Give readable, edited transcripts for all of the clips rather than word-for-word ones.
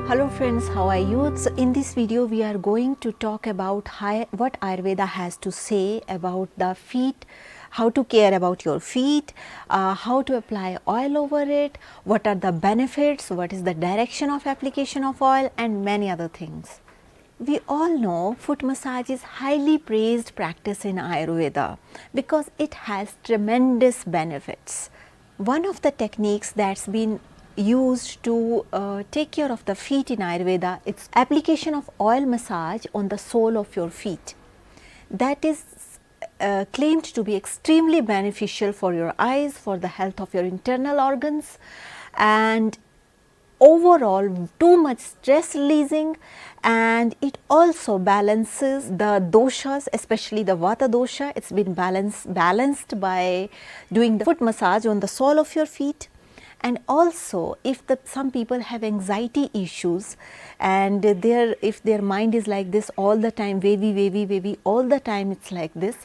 Hello friends, how are you? So in this video we are going to talk about what Ayurveda has to say about the feet, how to care about your feet, how to apply oil over it, what are the benefits, what is the direction of application of oil, and many other things. We all know foot massage is highly praised practice in Ayurveda because it has tremendous benefits. One of the techniques that's been used to take care of the feet in Ayurveda, it's application of oil massage on the sole of your feet. That is claimed to be extremely beneficial for your eyes, for the health of your internal organs, and overall too much stress releasing, and it also balances the doshas, especially the vata dosha. It's been balanced by doing the foot massage on the sole of your feet. And also, if some people have anxiety issues and if their mind is like this all the time, wavy, all the time it's like this,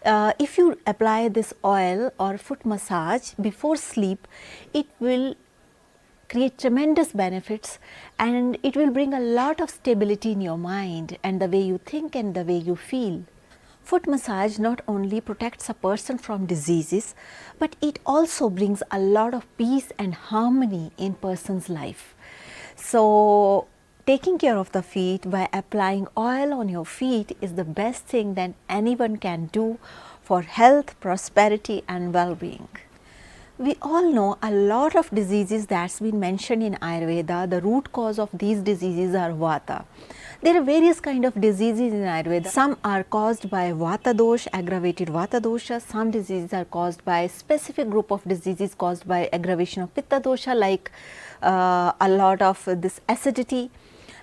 if you apply this oil or foot massage before sleep, it will create tremendous benefits and it will bring a lot of stability in your mind and the way you think and the way you feel. Foot massage not only protects a person from diseases, but it also brings a lot of peace and harmony in person's life. So, taking care of the feet by applying oil on your feet is the best thing that anyone can do for health, prosperity and well-being. We all know a lot of diseases that's been mentioned in Ayurveda. The root cause of these diseases are Vata. There are various kind of diseases in Ayurveda. Some are caused by Vata dosha, aggravated Vata dosha. Some diseases are caused by specific group of diseases caused by aggravation of Pitta dosha, like a lot of this acidity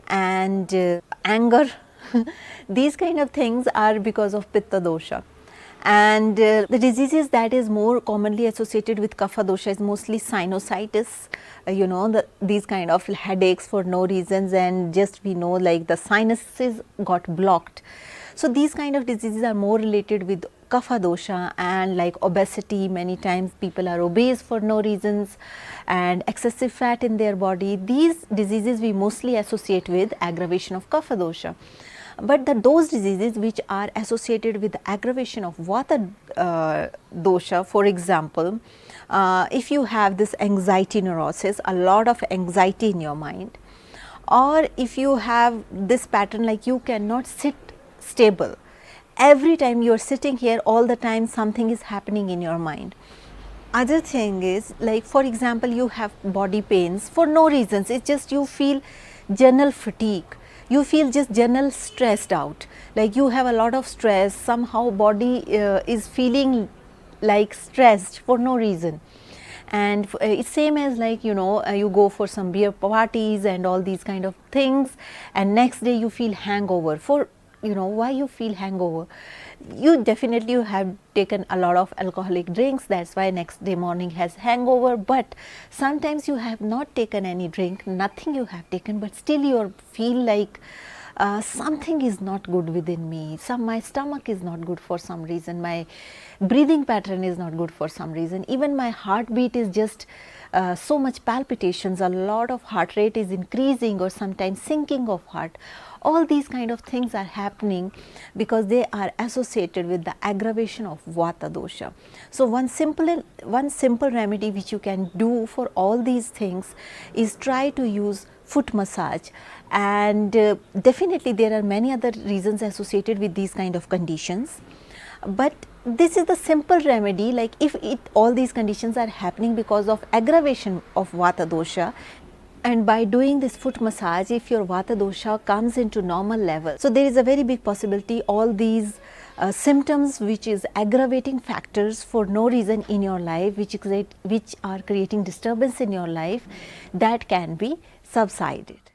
and anger. These kind of things are because of Pitta dosha. And the diseases that is more commonly associated with Kapha dosha is mostly sinusitis, these kind of headaches for no reasons, and just we know like the sinuses got blocked. So these kind of diseases are more related with Kapha dosha, and like obesity, many times people are obese for no reasons, and excessive fat in their body. These diseases we mostly associate with aggravation of Kapha dosha. But those diseases which are associated with the aggravation of Vata dosha, for example, if you have this anxiety neurosis, a lot of anxiety in your mind, or if you have this pattern like you cannot sit stable, every time you are sitting here, all the time something is happening in your mind. Other thing is, like for example, you have body pains for no reasons, it's just you feel general fatigue. You feel just general stressed out, like you have a lot of stress, somehow body is feeling like stressed for no reason. And it's same as like you go for some beer parties and all these kind of things, and next day you feel hangover. For why you feel hangover? You definitely have taken a lot of alcoholic drinks, that's why next day morning has hangover. But sometimes you have not taken any drink, nothing you have taken, but still you feel like something is not good within me, my stomach is not good for some reason, my breathing pattern is not good for some reason, even my heartbeat is just so much palpitations, a lot of heart rate is increasing, or sometimes sinking of heart. All these kind of things are happening because they are associated with the aggravation of Vata dosha. So one simple remedy which you can do for all these things is try to use foot massage, and definitely there are many other reasons associated with these kind of conditions, but this is the simple remedy. Like if all these conditions are happening because of aggravation of Vata dosha, and by doing this foot massage, if your Vata dosha comes into normal level, so there is a very big possibility all these symptoms which is aggravating factors for no reason in your life, which are creating disturbance in your life, that can be subsided.